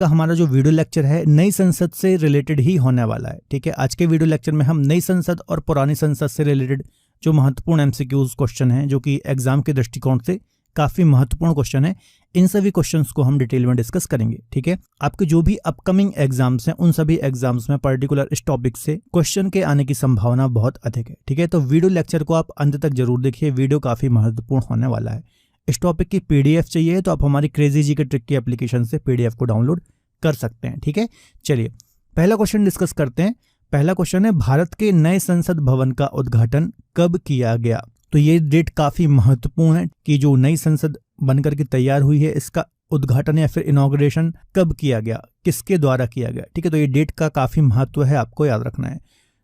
का हमारा जो वीडियो लेक्चर है नई संसद से रिलेटेड ही होने वाला है। ठीक है, आज के वीडियो लेक्चर में हम नई संसद और पुरानी संसद से रिलेटेड जो महत्वपूर्ण एमसीक्यूज क्वेश्चन हैं, जो कि एग्जाम के दृष्टिकोण से काफी महत्वपूर्ण क्वेश्चन है, इन सभी क्वेश्चंस को हम डिटेल में डिस्कस करेंगे। ठीक है, आपके जो भी अपकमिंग एग्जाम्स हैं उन सभी एग्जाम्स में पर्टिकुलर इस टॉपिक से क्वेश्चन के आने की संभावना बहुत अधिक है। ठीक है, तो वीडियो लेक्चर को आप अंत तक जरूर देखिए, वीडियो काफी महत्वपूर्ण होने वाला है। इस टॉपिक की पीडीएफ चाहिए तो आप हमारी क्रेजी जी के ट्रिक की एप्लीकेशन से पीडीएफ को डाउनलोड कर सकते हैं। ठीक है, चलिए पहला क्वेश्चन डिस्कस करते हैं। पहला क्वेश्चन है, भारत के नए संसद भवन का उद्घाटन कब किया गया? तो ये डेट काफी महत्वपूर्ण है कि जो नई संसद बनकर के तैयार हुई है, इसका उद्घाटन या फिर इनॉग्रेशन कब किया गया, किसके द्वारा किया गया। ठीक है, तो ये डेट का काफी महत्व है, आपको याद रखना है।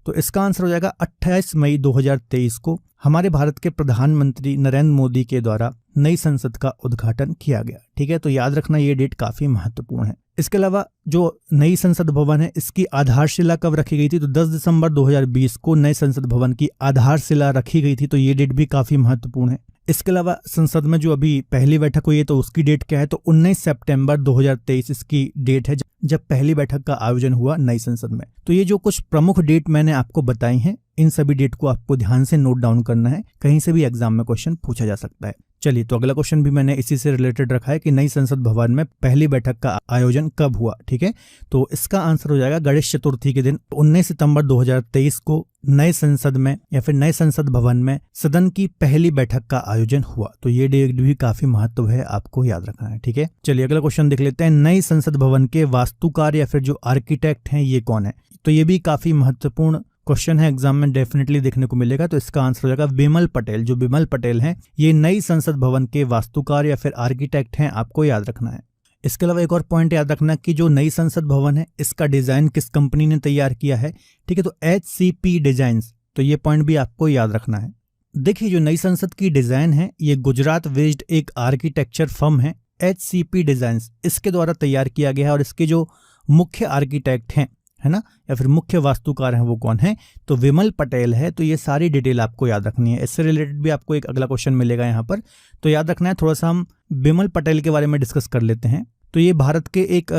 तो इसका आंसर हो जाएगा 28 मई 2023 को हमारे भारत के प्रधानमंत्री नरेंद्र मोदी के द्वारा नई संसद का उद्घाटन किया गया। ठीक है, तो याद रखना ये डेट काफी महत्वपूर्ण है। इसके अलावा जो नई संसद भवन है, इसकी आधारशिला कब रखी गई थी? तो 10 दिसंबर 2020 को नए संसद भवन की आधारशिला रखी गई थी, तो ये डेट भी काफी महत्वपूर्ण है। इसके अलावा संसद में जो अभी पहली बैठक हुई है, तो उसकी डेट क्या है? तो 19 सितंबर 2023 इसकी डेट है जब पहली बैठक का आयोजन हुआ नई संसद में। तो ये जो कुछ प्रमुख डेट मैंने आपको बताई हैं, इन सभी डेट को आपको ध्यान से नोट डाउन करना है, कहीं से भी एग्जाम में क्वेश्चन पूछा जा सकता है। चलिए, तो अगला क्वेश्चन भी मैंने इसी से रिलेटेड रखा है कि नई संसद भवन में पहली बैठक का आयोजन कब हुआ। ठीक है, तो इसका आंसर हो जाएगा गणेश चतुर्थी के दिन 19 सितंबर 2023 को नए संसद में या फिर नए संसद भवन में सदन की पहली बैठक का आयोजन हुआ। तो ये डेट भी काफी महत्व है, आपको याद रखना है। ठीक है, चलिए अगला क्वेश्चन देख लेते हैं। नई संसद भवन के वास्तुकार या फिर जो आर्किटेक्ट हैं, ये कौन है? तो ये भी काफी महत्वपूर्ण क्वेश्चन है, एग्जाम में डेफिनेटली देखने को मिलेगा। तो इसका आंसर हो जाएगा विमल पटेल। जो विमल पटेल हैं, ये नई संसद भवन के वास्तुकार या फिर आर्किटेक्ट हैं, आपको याद रखना है। इसके अलावा एक और पॉइंट याद रखना कि जो नई संसद भवन है, इसका डिजाइन किस कंपनी ने तैयार किया है? ठीक है, तो HCP डिजाइन्स। तो ये पॉइंट भी आपको याद रखना है। देखिए, जो नई संसद की डिजाइन है, ये गुजरात बेस्ड एक आर्किटेक्चर फर्म है HCP डिजाइन्स, इसके द्वारा तैयार किया गया है। और इसके जो मुख्य आर्किटेक्ट हैं, है ना, या फिर मुख्य वास्तुकार हैं, वो कौन है? तो विमल पटेल है। तो ये सारी डिटेल आपको याद रखनी है। इससे रिलेटेड भी आपको एक अगला क्वेश्चन मिलेगा यहाँ पर, तो याद रखना है। थोड़ा सा हम विमल पटेल के बारे में डिस्कस कर लेते हैं। तो ये भारत के एक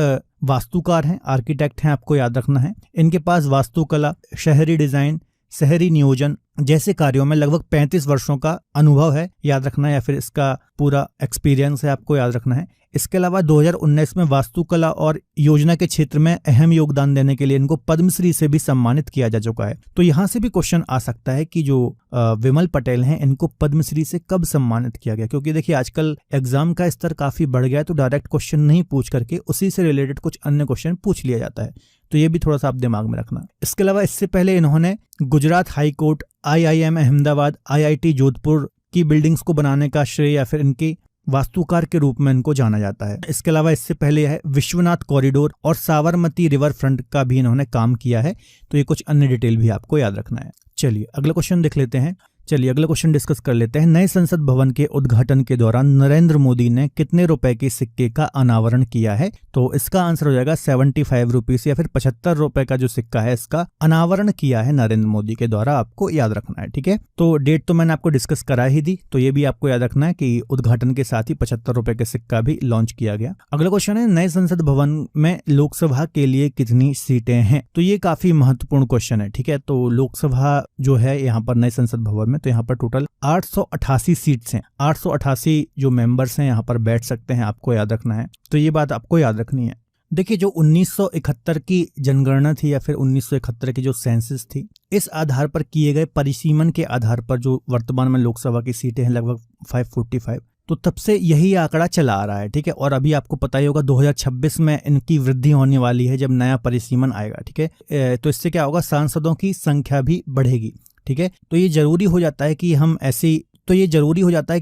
वास्तुकार हैं, आर्किटेक्ट हैं, आपको याद रखना है। इनके पास वास्तुकला, शहरी डिजाइन, शहरी नियोजन जैसे कार्यों में लगभग 35 वर्षों का अनुभव है, याद रखना है, या फिर इसका पूरा एक्सपीरियंस है, आपको याद रखना है। इसके अलावा 2019 में वास्तुकला और योजना के क्षेत्र में अहम योगदान देने के लिए इनको पद्मश्री से भी सम्मानित किया जा चुका है। तो यहाँ से भी क्वेश्चन आ सकता है कि जो विमल पटेल हैं, इनको पद्मश्री से कब सम्मानित किया गया? क्योंकि देखिए, आजकल एग्जाम का स्तर काफी बढ़ गया है, तो डायरेक्ट क्वेश्चन नहीं पूछ करके उसी से रिलेटेड कुछ अन्य क्वेश्चन पूछ लिया जाता है। तो ये भी थोड़ा सा आप दिमाग में रखना। इसके अलावा इससे पहले इन्होंने Gujarat high court, IIM Ahmedabad, IIT Jodhpur की बिल्डिंग्स को बनाने का श्रेय या फिर इनकी वास्तुकार के रूप में इनको जाना जाता है। इसके अलावा इससे पहले है विश्वनाथ कॉरिडोर और साबरमती रिवर फ्रंट का भी इन्होंने काम किया है। तो ये कुछ अन्य डिटेल भी आपको याद रखना है। चलिए अगला क्वेश्चन देख लेते हैं। चलिए अगला क्वेश्चन डिस्कस कर लेते हैं। नए संसद भवन के उद्घाटन के दौरान नरेंद्र मोदी ने कितने रुपए के सिक्के का अनावरण किया है? तो इसका आंसर हो जाएगा 75 रुपीस या फिर 75 रुपए का जो सिक्का है, इसका अनावरण किया है नरेंद्र मोदी के द्वारा, आपको याद रखना है। ठीक है, तो डेट तो मैंने आपको डिस्कस करा ही दी, तो ये भी आपको याद रखना है कि उद्घाटन के साथ ही 75 रुपए के सिक्का भी लॉन्च किया गया। अगला क्वेश्चन है, नए संसद भवन में लोकसभा के लिए कितनी सीटें हैं? तो ये काफी महत्वपूर्ण क्वेश्चन है। ठीक है, तो लोकसभा जो है यहाँ पर नए संसद भवन में, तो यहाँ पर टोटल 888 सीट्स हैं। 888 जो मेंबर्स हैं यहाँ पर बैठ सकते हैं, आपको याद रखना है। तो ये बात आपको याद रखनी है। देखिए, जो 1971 की जनगणना थी या फिर 1971 की जो सेंसस थी, इस आधार पर किए गए परिसीमन के आधार पर जो वर्तमान में लोकसभा की सीटें हैं लगभग 545, तो तब से यही आंकड़ा चला आ रहा है। ठीक है, और अभी आपको पता ही होगा 2026 में इनकी वृद्धि होने वाली है जब नया परिसीमन आएगा। ठीक है, तो इससे क्या होगा, सांसदों की संख्या भी बढ़ेगी। ठीक है, तो ये जरूरी हो जाता है कि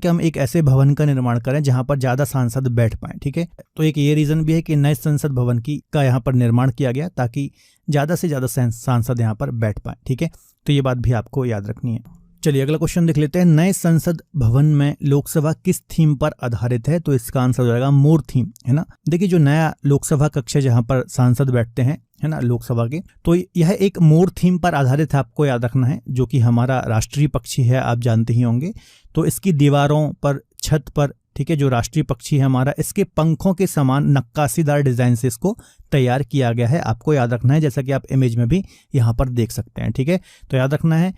हम एक ऐसे भवन का निर्माण करें जहां पर ज्यादा सांसद बैठ पाएं। ठीक है, तो एक ये रीजन भी है कि नए संसद भवन का यहाँ पर निर्माण किया गया ताकि ज्यादा से ज्यादा सांसद यहाँ पर बैठ पाएं। ठीक है, तो ये बात भी आपको याद रखनी है। चलिए अगला क्वेश्चन देख लेते हैं। नए संसद भवन में लोकसभा किस थीम पर आधारित है? तो इसका आंसर हो जाएगा मोर थीम, है ना। देखिए, जो नया लोकसभा कक्ष है जहां पर सांसद बैठते हैं, है ना, लोकसभा के, तो यह एक मोर थीम पर आधारित है, आपको याद रखना है, जो कि हमारा राष्ट्रीय पक्षी है, आप जानते ही होंगे। तो इसकी दीवारों पर, छत पर ठीक है, जो राष्ट्रीय पक्षी है हमारा, इसके पंखों के समान नक्काशीदार डिजाइन से इसको तैयार किया गया है। आपको याद रखना है, जैसा कि आप इमेज में भी यहाँ पर देख सकते हैं। ठीक है, तो याद रखना है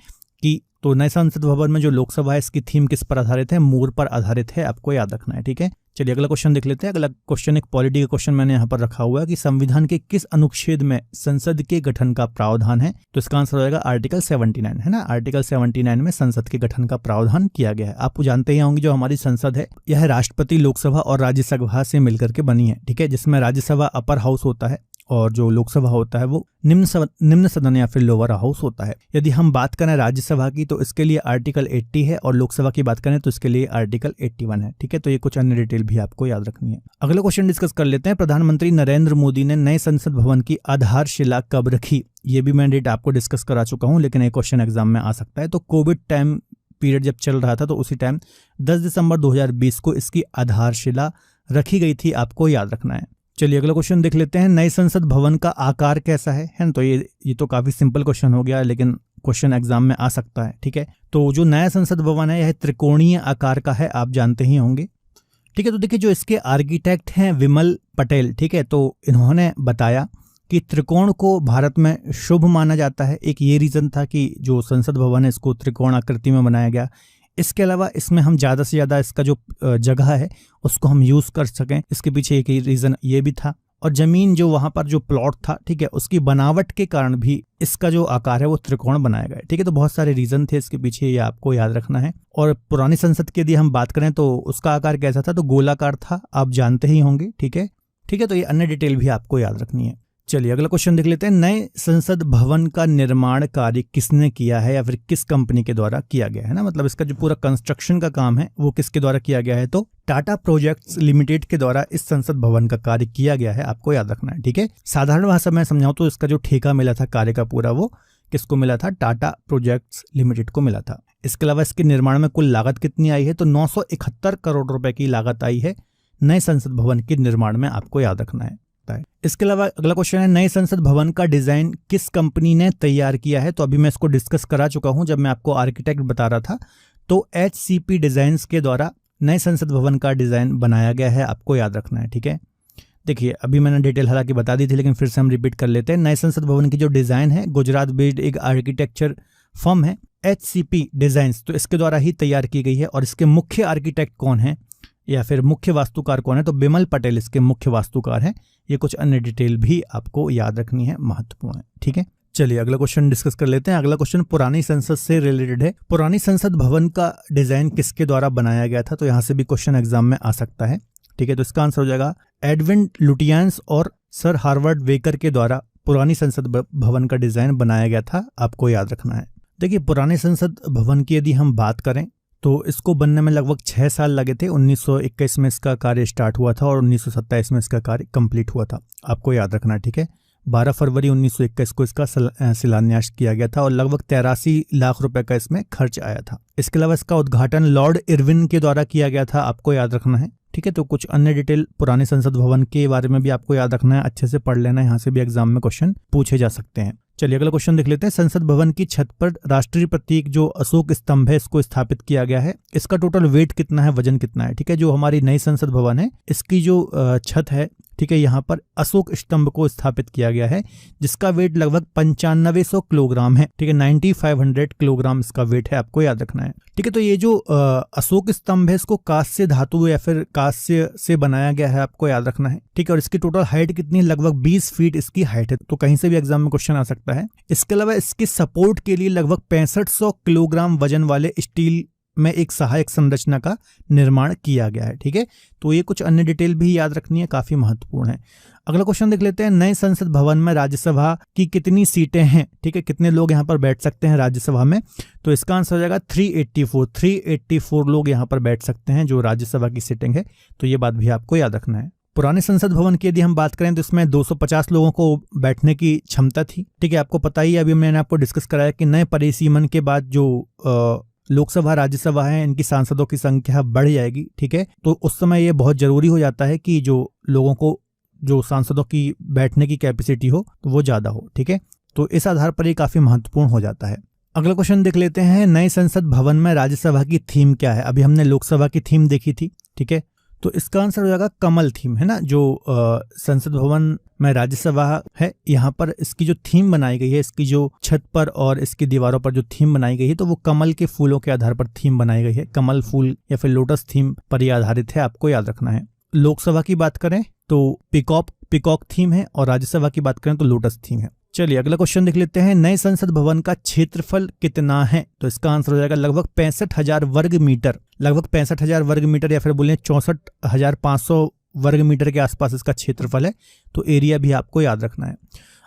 कि तो नए संसद भवन में जो लोकसभा है इसकी थीम किस पर आधारित है, मोर पर आधारित है, आपको याद रखना है। ठीक है, चलिए अगला क्वेश्चन देख लेते हैं। अगला क्वेश्चन एक पॉलिटी का क्वेश्चन मैंने यहाँ पर रखा हुआ है कि संविधान के किस अनुच्छेद में संसद के गठन का प्रावधान है। तो इसका आंसर हो जाएगा आर्टिकल 79 है ना। आर्टिकल 79 में संसद के गठन का प्रावधान किया गया है। आप जानते ही होंगे जो हमारी संसद है यह राष्ट्रपति, लोकसभा और राज्यसभा से मिलकर के बनी है। ठीक है, जिसमें राज्यसभा अपर हाउस होता है और जो लोकसभा होता है वो निम्न सदन या फिर लोअर हाउस होता है। यदि हम बात करें राज्यसभा की तो इसके लिए आर्टिकल 80 है और लोकसभा की बात करें तो इसके लिए आर्टिकल 81 है। ठीक है, तो ये कुछ अन्य डिटेल भी आपको याद रखनी है। अगला क्वेश्चन डिस्कस कर लेते हैं। प्रधानमंत्री नरेंद्र मोदी ने नए संसद भवन की आधारशिला कब रखी। ये भी मैं डेट आपको डिस्कस करा चुका हूँ, लेकिन एक क्वेश्चन एग्जाम में आ सकता है। तो कोविड टाइम पीरियड जब चल रहा था तो उसी टाइम 10 दिसंबर 2020 को इसकी आधारशिला रखी गई थी, आपको याद रखना है। चलिए अगला क्वेश्चन देख लेते हैं। नए संसद भवन का आकार कैसा है ना। तो ये तो काफी सिंपल क्वेश्चन हो गया, लेकिन क्वेश्चन एग्जाम में आ सकता है। ठीक है, तो जो नया संसद भवन है यह त्रिकोणीय आकार का है, आप जानते ही होंगे। ठीक है, तो देखिए जो इसके आर्किटेक्ट हैं विमल पटेल, ठीक है, तो इन्होंने बताया कि त्रिकोण को भारत में शुभ माना जाता है। एक ये रीजन था कि जो संसद भवन है इसको त्रिकोण आकृति में बनाया गया। इसके अलावा इसमें हम ज़्यादा से ज़्यादा इसका जो जगह है उसको हम यूज़ कर सकें, इसके पीछे एक रीज़न ये भी था। और ज़मीन जो वहाँ पर जो प्लॉट था, ठीक है, उसकी बनावट के कारण भी इसका जो आकार है वो त्रिकोण बनाया गया है। ठीक है, तो बहुत सारे रीज़न थे इसके पीछे, ये आपको याद रखना है। और पुरानी संसद की यदि हम बात करें तो उसका आकार कैसा था, तो गोलाकार था, आप जानते ही होंगे। ठीक है, तो ये अन्य डिटेल भी आपको याद रखनी है। चलिए अगला क्वेश्चन देख लेते हैं। नए संसद भवन का निर्माण कार्य किसने किया है या फिर किस कंपनी के द्वारा किया गया है ना। मतलब इसका जो पूरा कंस्ट्रक्शन का काम है वो किसके द्वारा किया गया है, तो टाटा प्रोजेक्ट्स लिमिटेड के द्वारा इस संसद भवन का कार्य किया गया है, आपको याद रखना है। ठीक है, साधारण भाषा में समझाऊं तो इसका जो ठेका मिला था कार्य का पूरा, वो किसको मिला था, टाटा प्रोजेक्ट्स लिमिटेड को मिला था। इसके अलावा इसके निर्माण में कुल लागत कितनी आई है, तो 971 करोड़ रुपए की लागत आई है नए संसद भवन के निर्माण में, आपको याद रखना है। इसके अलावा अगला क्वेश्चन है, नए संसद भवन का डिजाइन किस कंपनी ने तैयार किया है। तो अभी मैं इसको डिस्कस करा चुका हूं जब मैं आपको आर्किटेक्ट बता रहा था। तो HCP डिजाइन्स के द्वारा नए संसद भवन का डिजाइन बनाया गया है, आपको याद रखना है। ठीक है, देखिए अभी मैंने डिटेल हालांकि बता दी थी, लेकिन फिर से हम रिपीट कर लेते हैं। नए संसद भवन की जो डिजाइन है गुजरात बेस्ड एक आर्किटेक्चर फर्म है HCP डिजाइन्स, तो इसके द्वारा ही तैयार की गई है। और इसके मुख्य आर्किटेक्ट कौन है या फिर मुख्य वास्तुकार कौन है, तो बिमल पटेल इसके मुख्य वास्तुकार हैं। ये कुछ अन्य डिटेल भी आपको याद रखनी है, महत्वपूर्ण है। ठीक है, चलिए अगला क्वेश्चन डिस्कस कर लेते हैं। अगला क्वेश्चन पुरानी संसद से रिलेटेड है। पुरानी संसद भवन का डिजाइन किसके द्वारा बनाया गया था, तो यहाँ से भी क्वेश्चन एग्जाम में आ सकता है। ठीक है, तो इसका आंसर हो जाएगा एडविन लुटियंस और सर हार्वर्ड वेकर के द्वारा पुरानी संसद भवन का डिजाइन बनाया गया था, आपको याद रखना है। देखिए पुरानी संसद भवन की यदि हम बात करें तो इसको बनने में लगभग 6 साल लगे थे। 1921 में इसका कार्य स्टार्ट हुआ था और 1927 में इसका कार्य कंप्लीट हुआ था, आपको याद रखना है। ठीक है, 12 फरवरी 1921 को इसका शिलान्यास किया गया था और लगभग 83 लाख रुपए का इसमें खर्च आया था। इसके अलावा इसका उद्घाटन लॉर्ड इरविन के द्वारा किया गया था, आपको याद रखना है। ठीक है, तो कुछ अन्य डिटेल पुराने संसद भवन के बारे में भी आपको याद रखना है, अच्छे से पढ़ लेना है, यहाँ से भी एग्जाम में क्वेश्चन पूछे जा सकते हैं। चलिए अगला क्वेश्चन देख लेते हैं। संसद भवन की छत पर राष्ट्रीय प्रतीक जो अशोक स्तंभ है इसको स्थापित किया गया है। इसका टोटल वेट कितना है, वजन कितना है। ठीक है, जो हमारी नई संसद भवन है इसकी जो छत है, ठीक है, यहाँ पर अशोक स्तंभ को स्थापित किया गया है जिसका वेट लगभग 9500 किलोग्राम है। ठीक है, 9500 किलोग्राम इसका वेट है, आपको याद रखना है। ठीक है, तो ये जो अशोक स्तंभ है इसको कांस्य धातु या फिर कांस्य से बनाया गया है, आपको याद रखना है। ठीक है, और इसकी टोटल हाइट कितनी है, लगभग 20 फीट इसकी हाइट है, तो कहीं से भी एग्जाम में क्वेश्चन आ सकता है। इसके अलावा इसके सपोर्ट के लिए लगभग 6500 किलोग्राम वजन वाले स्टील में एक सहायक संरचना का निर्माण किया गया है। ठीक है, तो ये कुछ अन्य डिटेल भी याद रखनी है, काफी महत्वपूर्ण है। अगला क्वेश्चन देख लेते हैं। नए संसद भवन में राज्यसभा की कितनी सीटें हैं। ठीक है, कितने लोग यहाँ पर बैठ सकते हैं राज्यसभा में, तो इसका आंसर हो जाएगा 384 लोग यहाँ पर बैठ सकते हैं जो राज्यसभा की सीटिंग है, तो ये बात भी आपको याद रखना है। पुराने संसद भवन की यदि हम बात करें तो इसमें 250 लोगों को बैठने की क्षमता थी। ठीक है, आपको पता ही अभी मैंने आपको डिस्कस कराया कि नए परिसीमन के बाद जो लोकसभा राज्यसभा है इनकी सांसदों की संख्या बढ़ जाएगी। ठीक है, तो उस समय ये बहुत जरूरी हो जाता है कि जो लोगों को जो सांसदों की बैठने की कैपेसिटी हो तो वो ज्यादा हो। ठीक है, तो इस आधार पर ये काफी महत्वपूर्ण हो जाता है। अगला क्वेश्चन देख लेते हैं। नए संसद भवन में राज्यसभा की थीम क्या है। अभी हमने लोकसभा की थीम देखी थी, ठीक है, तो इसका आंसर हो जाएगा कमल थीम, है ना। जो संसद भवन में राज्यसभा है, यहाँ पर इसकी जो थीम बनाई गई है, इसकी जो छत पर और इसकी दीवारों पर जो थीम बनाई गई है, तो वो कमल के फूलों के आधार पर थीम बनाई गई है। कमल फूल या फिर लोटस थीम पर यह आधारित है, आपको याद रखना है। लोकसभा की बात करें तो पिकॉक थीम है, और राज्यसभा की बात करें तो लोटस थीम है। चलिए अगला क्वेश्चन देख लेते हैं। नए संसद भवन का क्षेत्रफल कितना है? तो इसका आंसर हो जाएगा लगभग 65,000 वर्ग मीटर। लगभग 65,000 वर्ग मीटर या फिर बोले 64,500 वर्ग मीटर के आसपास इसका क्षेत्रफल है। तो एरिया भी आपको याद रखना है।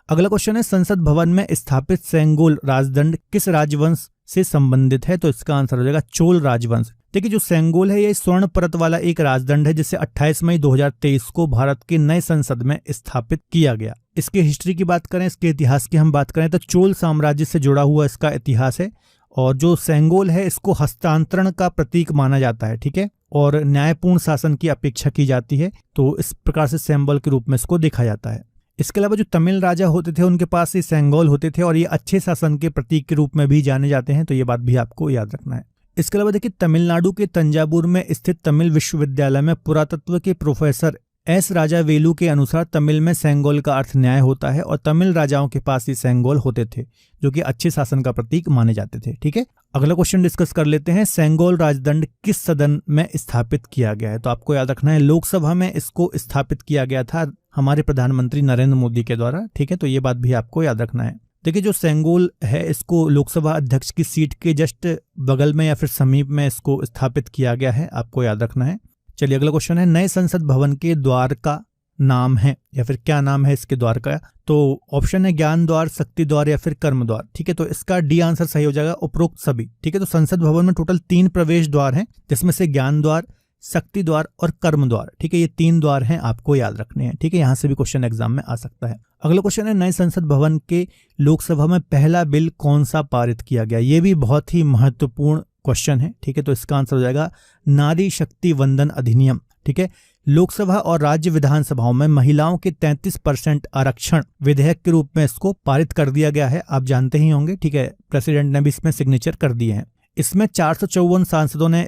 अगला क्वेश्चन है, संसद भवन में स्थापित सेंगोल राजदंड किस राजवंश से संबंधित है? तो इसका आंसर हो जाएगा चोल राजवंश। देखिए, जो सेंगोल है ये स्वर्ण परत वाला एक राजदंड है, जिसे 28 मई 2023 को भारत के नए संसद में स्थापित किया गया। इसके हिस्ट्री की बात करें, इसके इतिहास की हम बात करें तो चोल साम्राज्य से जुड़ा हुआ इसका इतिहास है। और जो सेंगोल है इसको हस्तांतरण का प्रतीक माना जाता है, ठीक है, और न्यायपूर्ण शासन की अपेक्षा की जाती है। तो इस प्रकार से सिंबल के रूप में इसको देखा जाता है। इसके अलावा जो तमिल राजा होते थे उनके पास ये सेंगोल होते थे, और ये अच्छे शासन के प्रतीक के रूप में भी जाने जाते हैं। तो ये बात भी आपको याद रखना है। इसके अलावा देखिए, तमिलनाडु के तंजावुर में स्थित तमिल विश्वविद्यालय में पुरातत्व के प्रोफेसर एस राजा वेलू के अनुसार तमिल में सेंगोल का अर्थ न्याय होता है, और तमिल राजाओं के पास ये सेंगोल होते थे, जो कि अच्छे शासन का प्रतीक माने जाते थे, ठीक है। अगला क्वेश्चन डिस्कस कर लेते हैं। सेंगोल राजदंड किस सदन में स्थापित किया गया है? तो आपको याद रखना है लोकसभा में इसको स्थापित किया गया था हमारे प्रधानमंत्री नरेंद्र मोदी के द्वारा, ठीक है। तो ये बात भी आपको याद रखना है। देखिए, जो सेंगोल है इसको लोकसभा अध्यक्ष की सीट के जस्ट बगल में या फिर समीप में इसको स्थापित किया गया है, आपको याद रखना है। चलिए अगला क्वेश्चन है, नए संसद भवन के द्वार का नाम है या फिर क्या नाम है इसके द्वार का? तो ऑप्शन है ज्ञान द्वार, शक्ति द्वार या फिर कर्म द्वार, ठीक है। तो इसका डी आंसर सही हो जाएगा उपरोक्त सभी, ठीक है। तो संसद भवन में टोटल 3 प्रवेश द्वार हैं, जिसमें से ज्ञान द्वार, शक्ति द्वार और कर्म द्वार, ठीक है। ये 3 द्वार हैं, आपको याद रखने हैं, ठीक है। यहाँ से भी क्वेश्चन एग्जाम में आ सकता है। अगला क्वेश्चन है, नए संसद भवन के लोकसभा में पहला बिल कौन सा पारित किया गया? ये भी बहुत ही महत्वपूर्ण क्वेश्चन है, ठीक है। तो इसका आंसर हो जाएगा नारी शक्ति वंदन अधिनियम, ठीक है। लोकसभा और राज्य विधानसभाओं में महिलाओं के 33% आरक्षण विधेयक के रूप में इसको पारित कर दिया गया है, आप जानते ही होंगे, ठीक है। प्रेसिडेंट ने भी इसमें सिग्नेचर कर दिए हैं। इसमें 454 सांसदों ने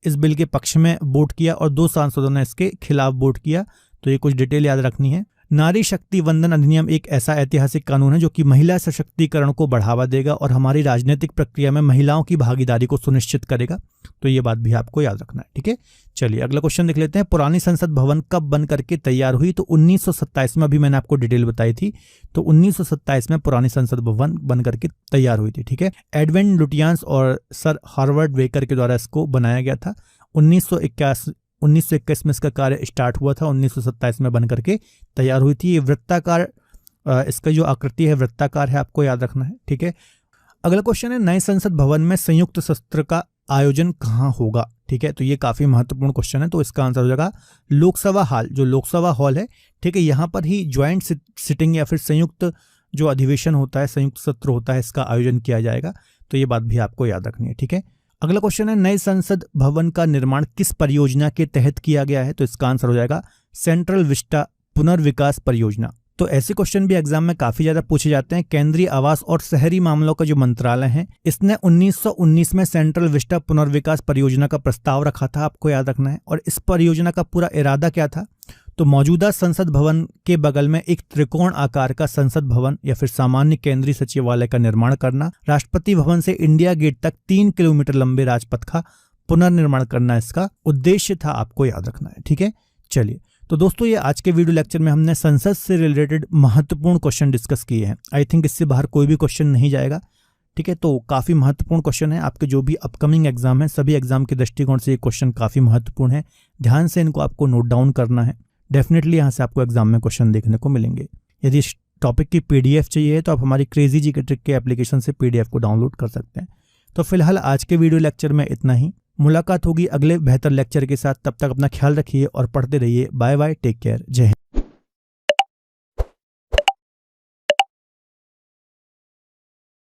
इस बिल के पक्ष में वोट किया और 2 सांसदों ने इसके खिलाफ वोट किया। तो ये कुछ डिटेल याद रखनी है। नारी शक्ति वंदन अधिनियम एक ऐसा ऐतिहासिक कानून है जो कि महिला सशक्तिकरण को बढ़ावा देगा और हमारी राजनीतिक प्रक्रिया में महिलाओं की भागीदारी को सुनिश्चित करेगा। तो ये बात भी आपको याद रखना है, ठीक है। चलिए अगला क्वेश्चन देख लेते हैं। पुरानी संसद भवन कब बन करके तैयार हुई? तो 1927 में, अभी मैंने आपको डिटेल बताई थथी। तो 1927 में पुरानी संसद भवन बन करके तैयार हुई थी, ठीक है। एडविन लुटियंस और सर हार्वर्ड वेकर के द्वारा इसको बनाया गया था। 1921 में इसका कार्य स्टार्ट हुआ था, 1927 में बन करके तैयार हुई थी। ये वृत्ताकार, इसका जो आकृति है वृत्ताकार है, आपको याद रखना है, ठीक है। अगला क्वेश्चन है, नए संसद भवन में संयुक्त सत्र का आयोजन कहाँ होगा? ठीक है, तो ये काफी महत्वपूर्ण क्वेश्चन है। तो इसका आंसर हो जाएगा लोकसभा हॉल, जो लोकसभा हॉल है, ठीक है। यहाँ पर ही ज्वाइंट सिटिंग या फिर संयुक्त जो अधिवेशन होता है, संयुक्त सत्र होता है, इसका आयोजन किया जाएगा। तो ये बात भी आपको याद रखनी है, ठीक है। अगला क्वेश्चन है, नए संसद भवन का निर्माण किस परियोजना के तहत किया गया है? तो इसका आंसर हो जाएगा सेंट्रल विस्टा पुनर्विकास परियोजना। तो ऐसे क्वेश्चन भी एग्जाम में काफी ज्यादा पूछे जाते हैं। केंद्रीय आवास और शहरी मामलों का जो मंत्रालय है, इसने 1919 में सेंट्रल विस्टा पुनर्विकास परियोजना का प्रस्ताव रखा था, आपको याद रखना है। और इस परियोजना का पूरा इरादा क्या था? तो मौजूदा संसद भवन के बगल में एक त्रिकोण आकार का संसद भवन या फिर सामान्य केंद्रीय सचिवालय का निर्माण करना, राष्ट्रपति भवन से इंडिया गेट तक 3 किलोमीटर लंबे राजपथ का पुनर्निर्माण करना इसका उद्देश्य था, आपको याद रखना है, ठीक है। चलिए, तो दोस्तों ये आज के वीडियो लेक्चर में हमने संसद से रिलेटेड महत्वपूर्ण क्वेश्चन डिस्कस किए हैं। आई थिंक इससे बाहर कोई भी क्वेश्चन नहीं जाएगा, ठीक है। तो काफी महत्वपूर्ण क्वेश्चन है, आपके जो भी अपकमिंग एग्जाम है, सभी एग्जाम के दृष्टिकोण से ये क्वेश्चन काफी महत्वपूर्ण है। ध्यान से इनको आपको नोट डाउन करना है। डेफिनेटली यहाँ से आपको एग्जाम में क्वेश्चन देखने को मिलेंगे। यदि इस टॉपिक की पीडीएफ चाहिए तो आप हमारी क्रेजी जीके ट्रिक के एप्लीकेशन से पीडीएफ को डाउनलोड कर सकते हैं। तो फिलहाल आज के वीडियो लेक्चर में इतना ही। मुलाकात होगी अगले बेहतर लेक्चर के साथ। तब तक अपना ख्याल रखिए और पढ़ते रहिए। बाय बाय, टेक केयर, जय हिंद।